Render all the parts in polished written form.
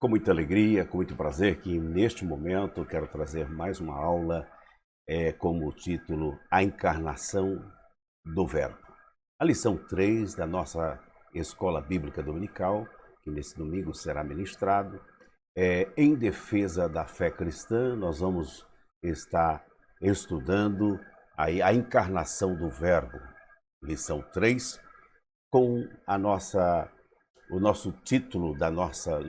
Com muita alegria, com muito prazer, que neste momento quero trazer mais uma aula como o título A Encarnação do Verbo. A lição 3 da nossa Escola Bíblica Dominical, que nesse domingo será ministrado, em defesa da fé cristã. Nós vamos estar estudando a encarnação do Verbo, lição 3, com o nosso título da nossa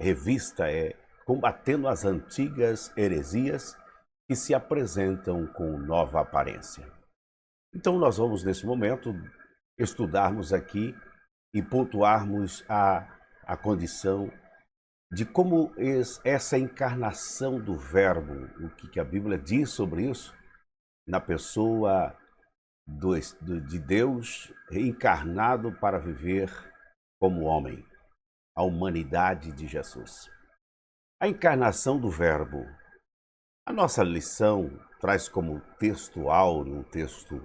revista é Combatendo as Antigas Heresias que se apresentam com nova aparência. Então nós vamos nesse momento estudarmos aqui e pontuarmos a condição de como essa encarnação do Verbo, o que a Bíblia diz sobre isso, na pessoa de Deus encarnado para viver como homem, a humanidade de Jesus. A encarnação do Verbo. A nossa lição traz como texto áureo, um texto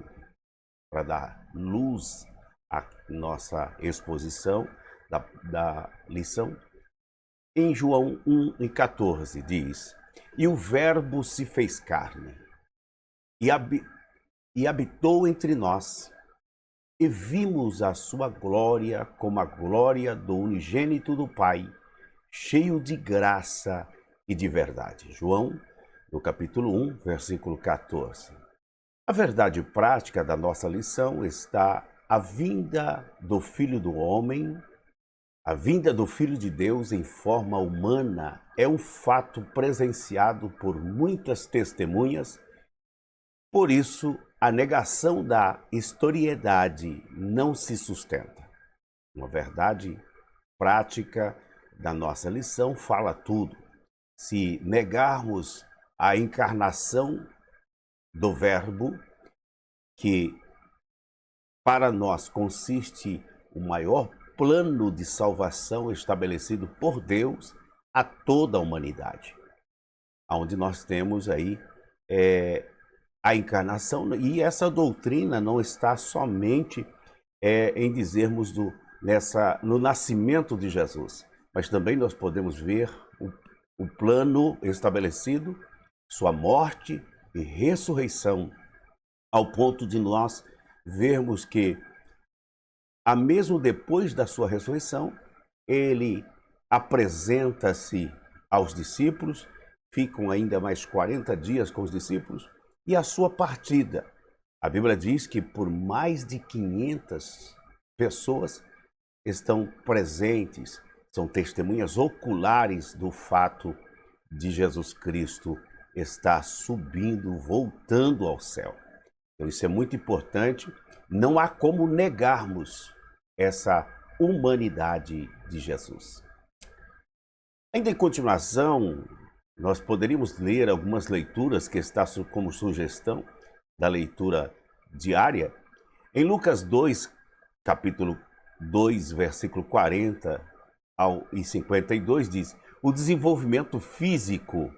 para dar luz à nossa exposição da lição. Em João 1:14 diz: E o Verbo se fez carne e habitou entre nós, e vimos a sua glória como a glória do unigênito do Pai, cheio de graça e de verdade. João, no capítulo 1, versículo 14. A verdade prática da nossa lição está a vinda do Filho do Homem, a vinda do Filho de Deus em forma humana é um fato presenciado por muitas testemunhas. Por isso, a negação da historiedade não se sustenta. Uma verdade prática da nossa lição fala tudo. Se negarmos a encarnação do Verbo, que para nós consiste o maior plano de salvação estabelecido por Deus a toda a humanidade, onde nós temos aí a encarnação, e essa doutrina não está somente em dizermos no nascimento de Jesus, mas também nós podemos ver o plano estabelecido, sua morte e ressurreição, ao ponto de nós vermos que, mesmo depois da sua ressurreição, ele apresenta-se aos discípulos, ficam ainda mais 40 dias com os discípulos, e a sua partida. A Bíblia diz que por mais de 500 pessoas estão presentes, são testemunhas oculares do fato de Jesus Cristo estar subindo, voltando ao céu. Então isso é muito importante, não há como negarmos essa humanidade de Jesus. Ainda em continuação, nós poderíamos ler algumas leituras que está como sugestão da leitura diária. Em Lucas 2, capítulo 2, versículo 40 e 52, diz: o desenvolvimento físico,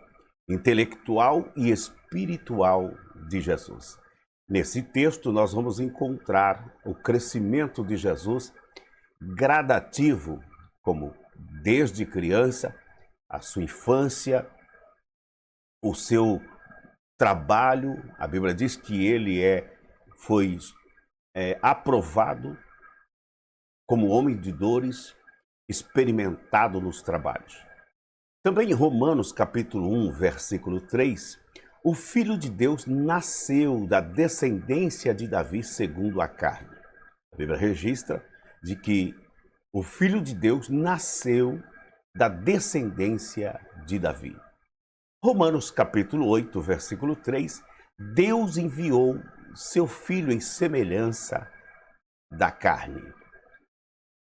intelectual e espiritual de Jesus. Nesse texto, nós vamos encontrar o crescimento de Jesus gradativo, como desde criança, a sua infância, o seu trabalho. A Bíblia diz que ele foi aprovado como homem de dores, experimentado nos trabalhos. Também em Romanos capítulo 1, versículo 3, o Filho de Deus nasceu da descendência de Davi segundo a carne. A Bíblia registra de que o Filho de Deus nasceu da descendência de Davi. Romanos capítulo 8, versículo 3, Deus enviou seu Filho em semelhança da carne.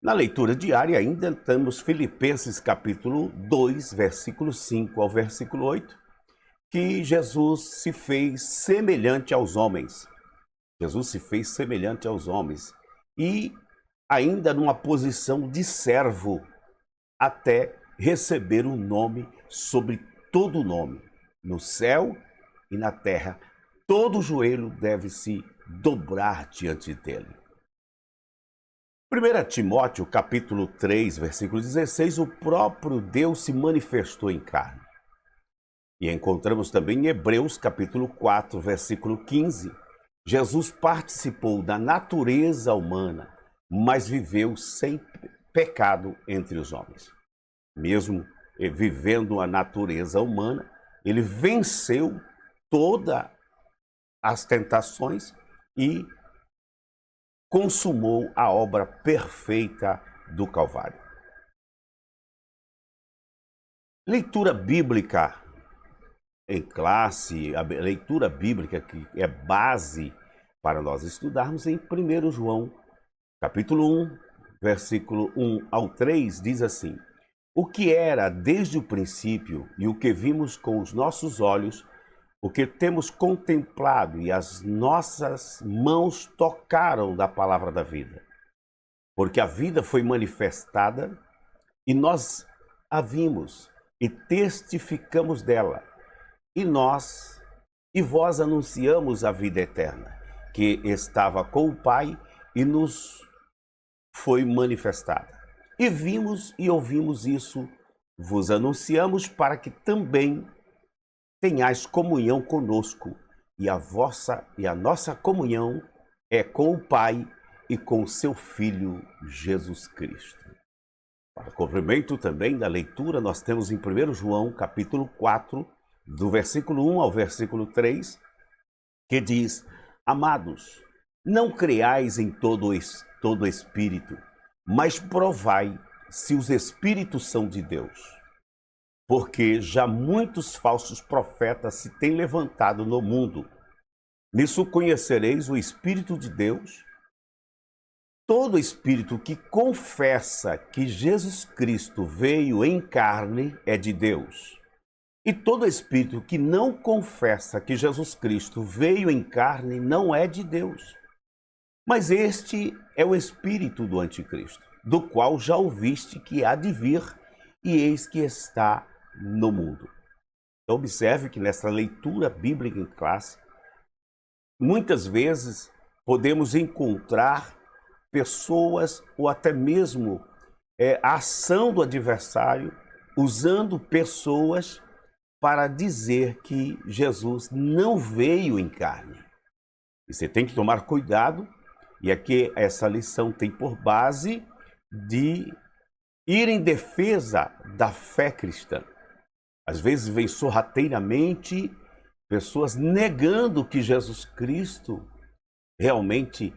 Na leitura diária ainda temos Filipenses capítulo 2, versículo 5 ao versículo 8, que Jesus se fez semelhante aos homens. Jesus se fez semelhante aos homens e ainda numa posição de servo, até receber um nome sobre todo nome, no céu e na terra. Todo joelho deve se dobrar diante dele. 1 Timóteo, capítulo 3, versículo 16, o próprio Deus se manifestou em carne. E encontramos também em Hebreus, capítulo 4, versículo 15, Jesus participou da natureza humana, mas viveu sem pecado entre os homens. Mesmo vivendo a natureza humana, ele venceu todas as tentações e consumou a obra perfeita do Calvário. Leitura bíblica em classe, a leitura bíblica que é base para nós estudarmos em 1 João, capítulo 1, versículo 1 ao 3, diz assim: o que era desde o princípio e o que vimos com os nossos olhos, o que temos contemplado e as nossas mãos tocaram da palavra da vida. Porque a vida foi manifestada e nós a vimos e testificamos dela. E vós anunciamos a vida eterna, que estava com o Pai e nos foi manifestada. E vimos e ouvimos isso, vos anunciamos para que também tenhais comunhão conosco, e a nossa comunhão é com o Pai e com o seu Filho Jesus Cristo. Para cumprimento também da leitura, nós temos em 1 João, capítulo 4, do versículo 1 ao versículo 3, que diz: amados, não creais em todo espírito, mas provai se os espíritos são de Deus. Porque já muitos falsos profetas se têm levantado no mundo. Nisso conhecereis o Espírito de Deus. Todo espírito que confessa que Jesus Cristo veio em carne é de Deus. E todo espírito que não confessa que Jesus Cristo veio em carne não é de Deus. Mas este é o espírito do anticristo, do qual já ouviste que há de vir, e eis que está no mundo. Então, observe que nessa leitura bíblica em classe, muitas vezes podemos encontrar pessoas ou até mesmo a ação do adversário usando pessoas para dizer que Jesus não veio em carne. E você tem que tomar cuidado, e aqui essa lição tem por base de ir em defesa da fé cristã. Às vezes vem sorrateiramente pessoas negando que Jesus Cristo realmente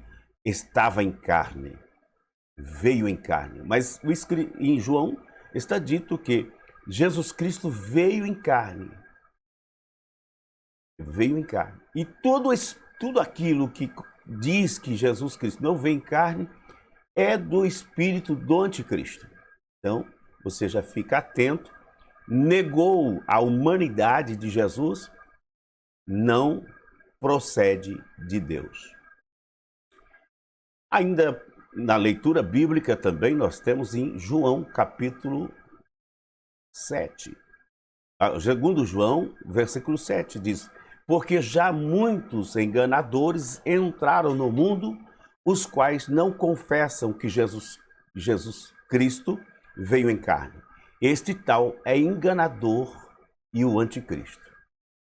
estava em carne, veio em carne. Mas em João está dito que Jesus Cristo veio em carne. Veio em carne. E tudo aquilo que diz que Jesus Cristo não veio em carne é do espírito do anticristo. Então, você já fica atento. Negou a humanidade de Jesus, não procede de Deus. Ainda na leitura bíblica também nós temos em João capítulo 7. Segundo João, versículo 7 diz: porque já muitos enganadores entraram no mundo, os quais não confessam que Jesus Cristo veio em carne. Este tal é enganador e o anticristo.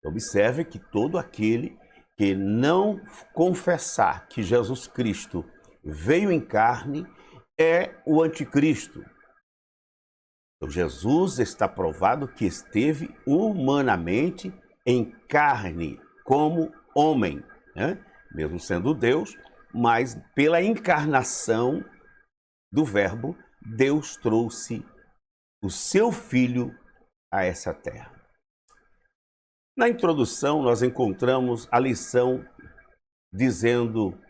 Observe que todo aquele que não confessar que Jesus Cristo veio em carne é o anticristo. Então, Jesus está provado que esteve humanamente em carne como homem, né? Mesmo sendo Deus, mas pela encarnação do Verbo, Deus trouxe o seu Filho a essa terra. Na introdução, nós encontramos a lição dizendo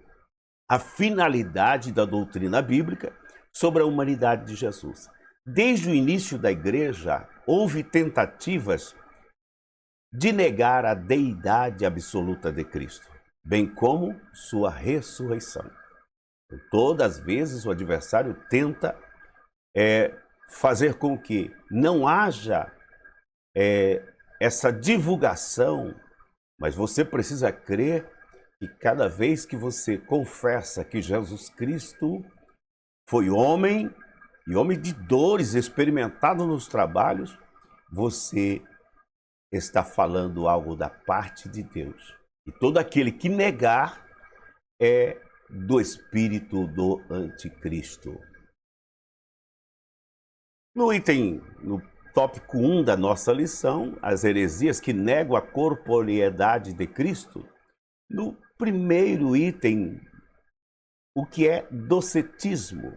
a finalidade da doutrina bíblica sobre a humanidade de Jesus. Desde o início da igreja, houve tentativas de negar a deidade absoluta de Cristo, bem como sua ressurreição. Todas as vezes o adversário tenta fazer com que não haja essa divulgação, mas você precisa crer que cada vez que você confessa que Jesus Cristo foi homem e homem de dores, experimentado nos trabalhos, você está falando algo da parte de Deus. E todo aquele que negar é do espírito do anticristo. No tópico 1 da nossa lição, as heresias que negam a corporeidade de Cristo, no primeiro item, o que é docetismo.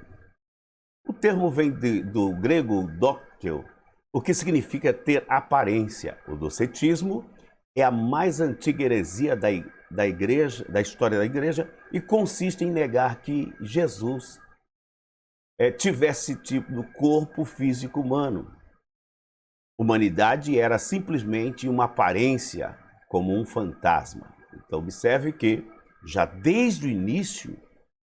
O termo vem do grego dokel, o que significa ter aparência. O docetismo é a mais antiga heresia da igreja, da história da igreja, e consiste em negar que Jesus tivesse tipo do corpo físico humano. Humanidade era simplesmente uma aparência, como um fantasma. Então observe que já desde o início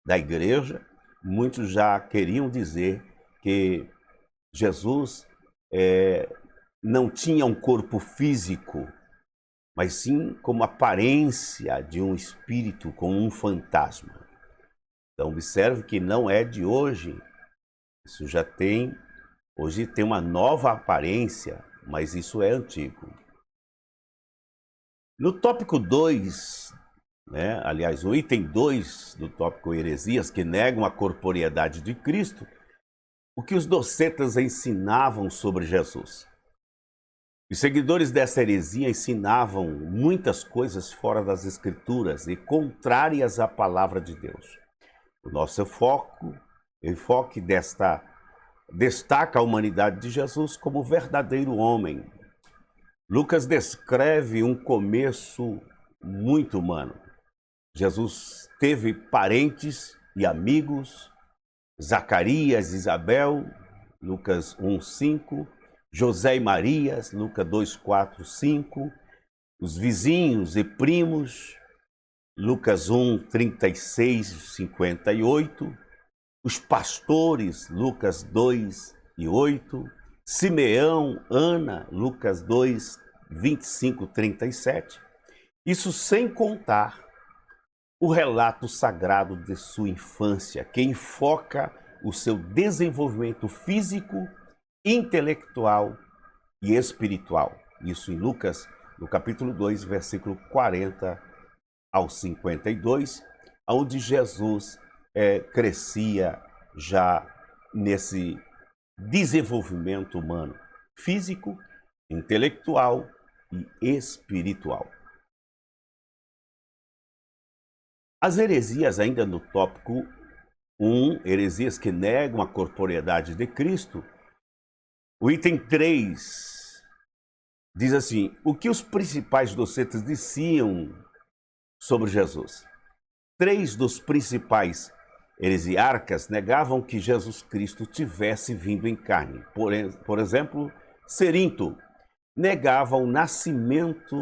da igreja, muitos já queriam dizer que Jesus não tinha um corpo físico, mas sim como aparência de um espírito, como um fantasma. Então observe que não é de hoje, isso hoje tem uma nova aparência, mas isso é antigo. No tópico 2, aliás, o item 2 do tópico heresias que negam a corporeidade de Cristo, o que os docetas ensinavam sobre Jesus. Os seguidores dessa heresia ensinavam muitas coisas fora das Escrituras e contrárias à palavra de Deus. O nosso enfoque destaca a humanidade de Jesus como verdadeiro homem. Lucas descreve um começo muito humano. Jesus teve parentes e amigos, Zacarias, Isabel, Lucas 1:5, José e Maria, Lucas 2:4-5, os vizinhos e primos, Lucas 1:36-58, os pastores, Lucas 2:8, Simeão, Ana, Lucas 2:25-37. Isso sem contar o relato sagrado de sua infância, que enfoca o seu desenvolvimento físico, intelectual e espiritual. Isso em Lucas, no capítulo 2, versículo 40 ao 52, onde Jesus crescia já nesse desenvolvimento humano, físico, intelectual e espiritual. As heresias, ainda no tópico 1, heresias que negam a corporeidade de Cristo, o item 3 diz assim: o que os principais docetas diziam sobre Jesus? 3 dos principais heresiarcas negavam que Jesus Cristo tivesse vindo em carne. Por exemplo, Cerinto negava o nascimento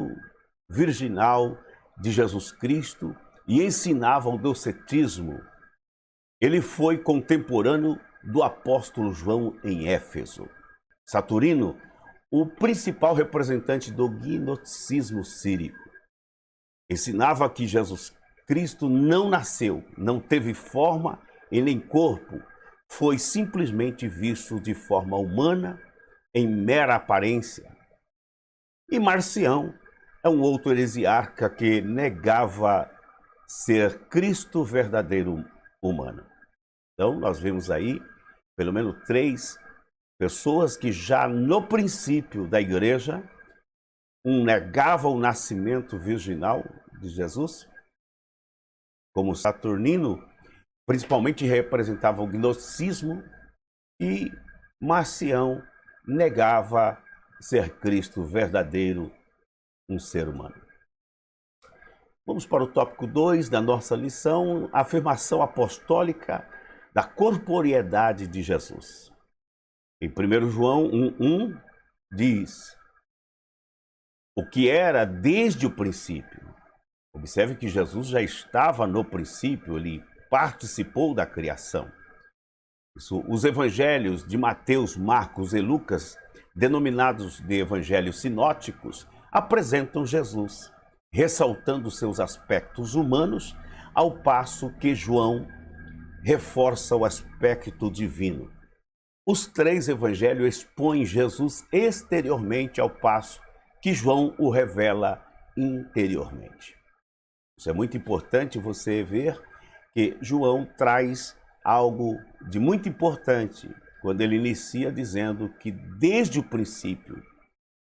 virginal de Jesus Cristo e ensinava o docetismo. Ele foi contemporâneo do apóstolo João em Éfeso. Saturno, o principal representante do gnosticismo sírico, ensinava que Jesus Cristo não nasceu, não teve forma e nem corpo, foi simplesmente visto de forma humana, em mera aparência. E Marcião é um outro heresiarca que negava ser Cristo verdadeiro humano. Então, nós vemos aí, pelo menos 3 pessoas que já no princípio da igreja, negavam o nascimento virginal de Jesus, como Saturnino, principalmente representava o gnosticismo, e Marcião negava ser Cristo verdadeiro, um ser humano. Vamos para o tópico 2 da nossa lição, a afirmação apostólica da corporeidade de Jesus. Em 1 João 1:1 diz: o que era desde o princípio. Observe que Jesus já estava no princípio, ele participou da criação. Os evangelhos de Mateus, Marcos e Lucas, denominados de evangelhos sinóticos, apresentam Jesus, ressaltando seus aspectos humanos, ao passo que João reforça o aspecto divino. Os três evangelhos expõem Jesus exteriormente, ao passo que João o revela interiormente. Isso é muito importante você ver que João traz algo de muito importante quando ele inicia dizendo que desde o princípio,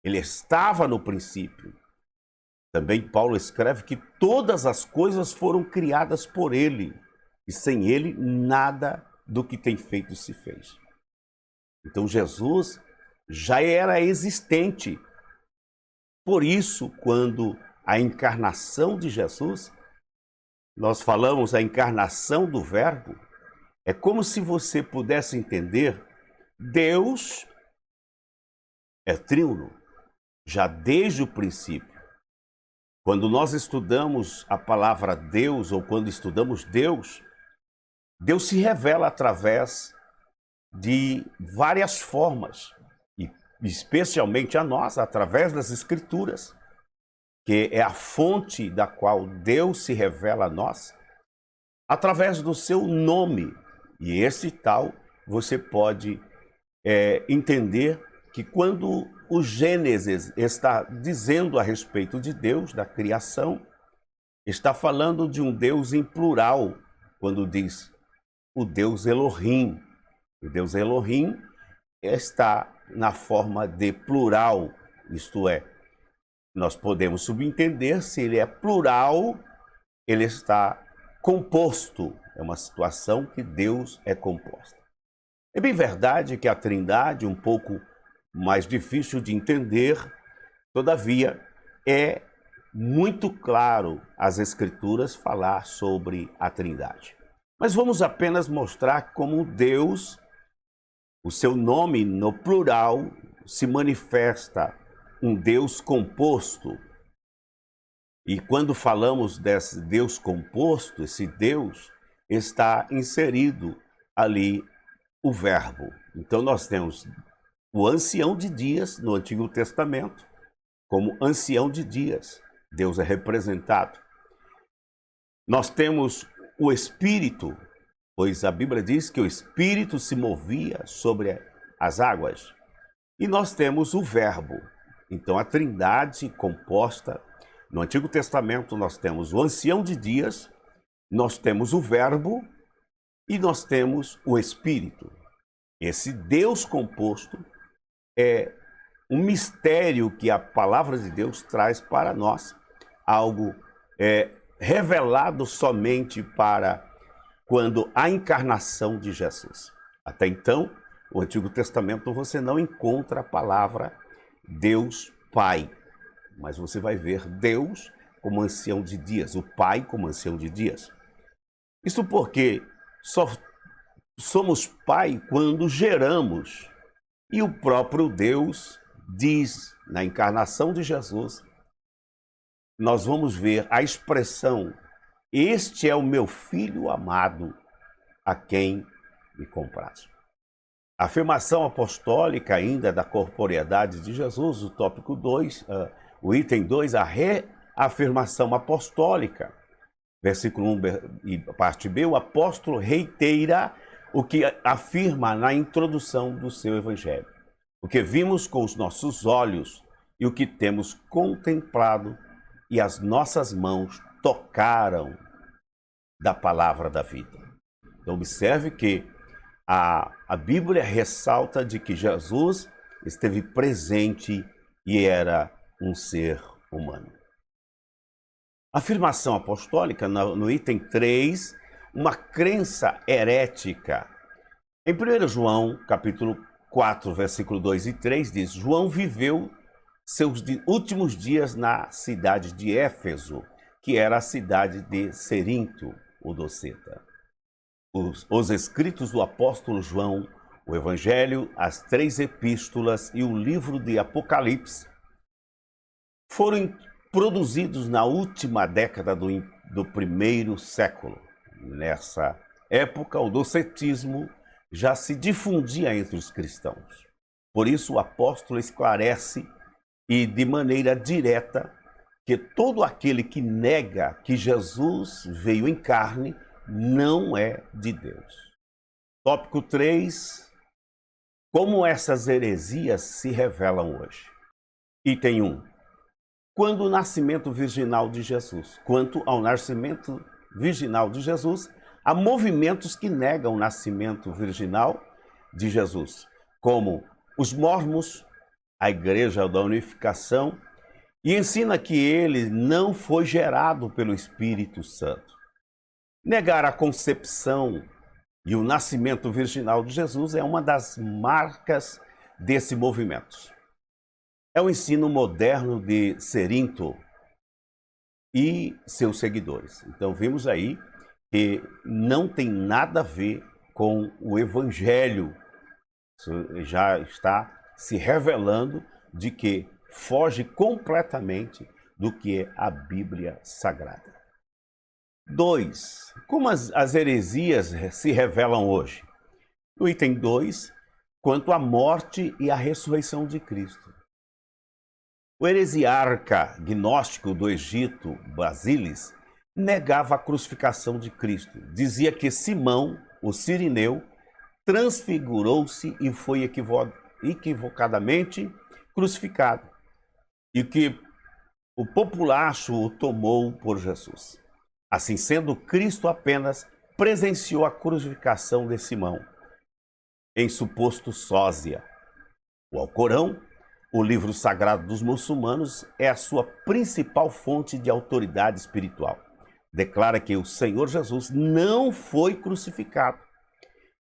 ele estava no princípio. Também Paulo escreve que todas as coisas foram criadas por ele, e sem ele nada do que tem feito se fez. Então Jesus já era existente. Por isso, quando a encarnação de Jesus, nós falamos a encarnação do Verbo, é como se você pudesse entender, Deus é tríuno, já desde o princípio. Quando nós estudamos a palavra Deus, ou quando estudamos Deus, Deus se revela através de várias formas, e especialmente a nós, através das Escrituras, que é a fonte da qual Deus se revela a nós, através do seu nome. E esse tal, você pode entender que quando o Gênesis está dizendo a respeito de Deus, da criação, está falando de um Deus em plural, quando diz o Deus Elohim. O Deus Elohim está na forma de plural, isto é, nós podemos subentender, se ele é plural, ele está composto. É uma situação que Deus é composta. É bem verdade que a Trindade, um pouco mais difícil de entender, todavia, é muito claro as Escrituras falar sobre a Trindade. Mas vamos apenas mostrar como Deus, o seu nome no plural, se manifesta um Deus composto. E quando falamos desse Deus composto, esse Deus está inserido ali o Verbo. Então nós temos o ancião de dias no Antigo Testamento, como ancião de dias, Deus é representado. Nós temos o Espírito, pois a Bíblia diz que o Espírito se movia sobre as águas. E nós temos o Verbo. Então a Trindade composta, no Antigo Testamento nós temos o ancião de dias, nós temos o Verbo e nós temos o Espírito. Esse Deus composto é um mistério que a palavra de Deus traz para nós, algo revelado somente para quando a encarnação de Jesus. Até então, no Antigo Testamento você não encontra a palavra Deus Pai, mas você vai ver Deus como ancião de dias, o Pai como ancião de dias. Isso porque só somos pai quando geramos. E o próprio Deus diz, na encarnação de Jesus, nós vamos ver a expressão, este é o meu filho amado, a quem me comprazo. A afirmação apostólica ainda da corporeidade de Jesus, o tópico 2, o item 2, a reafirmação apostólica. Versículo 1 e parte B, o apóstolo reitera o que afirma na introdução do seu evangelho. O que vimos com os nossos olhos e o que temos contemplado e as nossas mãos tocaram da palavra da vida. Então observe que a Bíblia ressalta de que Jesus esteve presente e era um ser humano. Afirmação apostólica, no item 3, uma crença herética. Em 1 João, capítulo 4, versículo 2 e 3, diz, João viveu seus últimos dias na cidade de Éfeso, que era a cidade de Cerinto, ou Doceta. Os escritos do apóstolo João, o Evangelho, as 3 epístolas e o livro de Apocalipse foram produzidos na última década do primeiro século. Nessa época, o docetismo já se difundia entre os cristãos. Por isso, o apóstolo esclarece e de maneira direta que todo aquele que nega que Jesus veio em carne não é de Deus. Tópico 3. Como essas heresias se revelam hoje? Item 1. Quando o nascimento virginal de Jesus. Quanto ao nascimento virginal de Jesus, há movimentos que negam o nascimento virginal de Jesus, como os mormons, a Igreja da Unificação, e ensina que ele não foi gerado pelo Espírito Santo. Negar a concepção e o nascimento virginal de Jesus é uma das marcas desse movimento. É o ensino moderno de Cerinto e seus seguidores. Então vimos aí que não tem nada a ver com o Evangelho. Isso já está se revelando de que foge completamente do que é a Bíblia Sagrada. 2. Como as heresias se revelam hoje? No item 2, quanto à morte e à ressurreição de Cristo. O heresiarca gnóstico do Egito, Basílis, negava a crucificação de Cristo. Dizia que Simão, o Cirineu, transfigurou-se e foi equivocadamente crucificado, e que o populacho o tomou por Jesus. Assim sendo, Cristo apenas presenciou a crucificação de Simão, em suposto sósia. O Alcorão, o livro sagrado dos muçulmanos, é a sua principal fonte de autoridade espiritual. Declara que o Senhor Jesus não foi crucificado,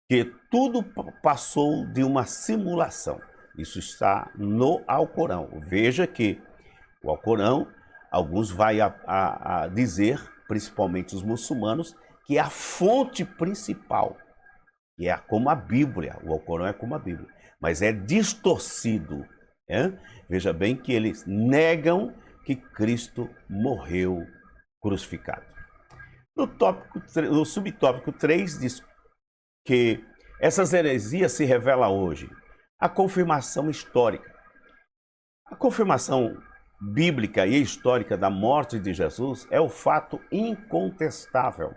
que tudo passou de uma simulação. Isso está no Alcorão. Veja que o Alcorão, alguns vão a dizer, principalmente os muçulmanos, que é a fonte principal, que é como a Bíblia. O Alcorão é como a Bíblia, mas é distorcido. Veja bem que eles negam que Cristo morreu crucificado. No subtópico 3 diz que essas heresias se revelam hoje. A confirmação histórica. A confirmação bíblica e histórica da morte de Jesus é o fato incontestável.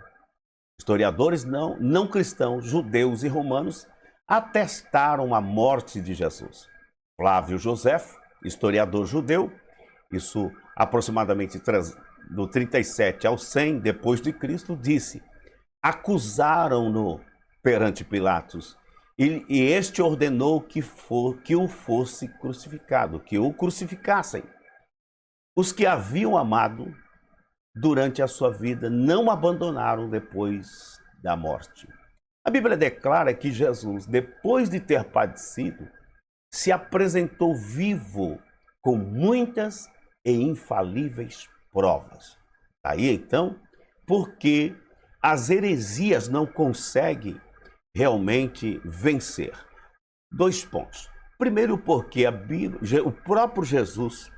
Historiadores não cristãos, judeus e romanos atestaram a morte de Jesus. Flávio Joséfo, historiador judeu, isso aproximadamente do 37 ao 100 depois de Cristo, disse: acusaram-no perante Pilatos, e este ordenou que o fosse crucificado, que o crucificassem. Os que haviam amado durante a sua vida não o abandonaram depois da morte. A Bíblia declara que Jesus, depois de ter padecido, se apresentou vivo com muitas e infalíveis provas. Aí então, porque as heresias não conseguem realmente vencer. 2 pontos. Primeiro, porque o próprio Jesus,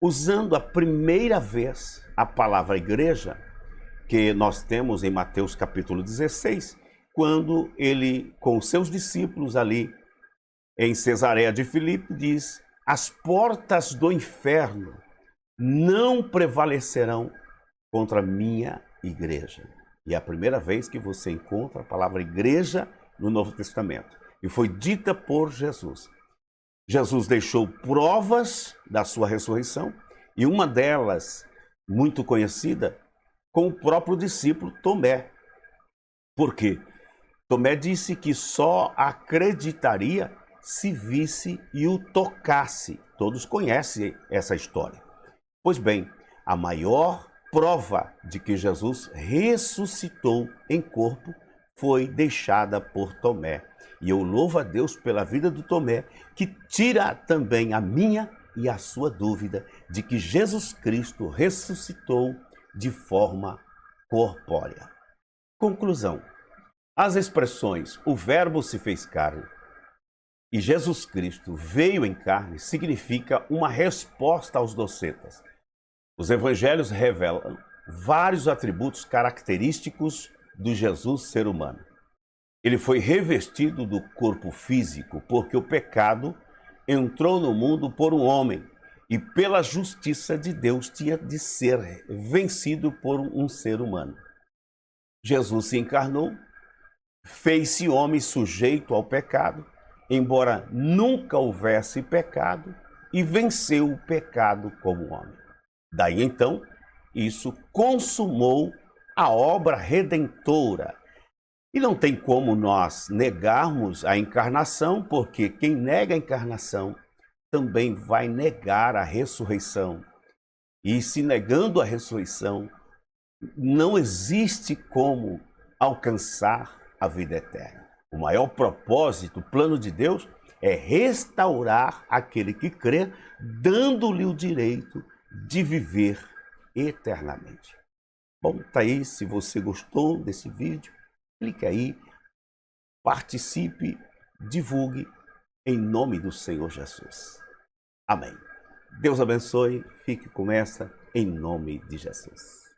usando a primeira vez a palavra igreja, que nós temos em Mateus capítulo 16, quando ele, com os seus discípulos ali em Cesareia de Filipe, diz: as portas do inferno não prevalecerão contra a minha igreja. E é a primeira vez que você encontra a palavra igreja no Novo Testamento. E foi dita por Jesus. Jesus deixou provas da sua ressurreição, e uma delas, muito conhecida, com o próprio discípulo Tomé. Por quê? Tomé disse que só acreditaria se visse e o tocasse. Todos conhecem essa história. Pois bem, a maior prova de que Jesus ressuscitou em corpo foi deixada por Tomé. E eu louvo a Deus pela vida do Tomé, que tira também a minha e a sua dúvida de que Jesus Cristo ressuscitou de forma corpórea. Conclusão: as expressões "o Verbo se fez carne" e Jesus Cristo veio em carne significa uma resposta aos docetas. Os evangelhos revelam vários atributos característicos do Jesus ser humano. Ele foi revestido do corpo físico porque o pecado entrou no mundo por um homem e pela justiça de Deus tinha de ser vencido por um ser humano. Jesus se encarnou, fez-se homem sujeito ao pecado, embora nunca houvesse pecado, e venceu o pecado como homem. Daí então, isso consumou a obra redentora. E não tem como nós negarmos a encarnação, porque quem nega a encarnação também vai negar a ressurreição. E se negando a ressurreição, não existe como alcançar a vida eterna. O maior propósito, o plano de Deus, é restaurar aquele que crê, dando-lhe o direito de viver eternamente. Bom, tá aí. Se você gostou desse vídeo, clique aí, participe, divulgue, em nome do Senhor Jesus. Amém. Deus abençoe, fique com essa, em nome de Jesus.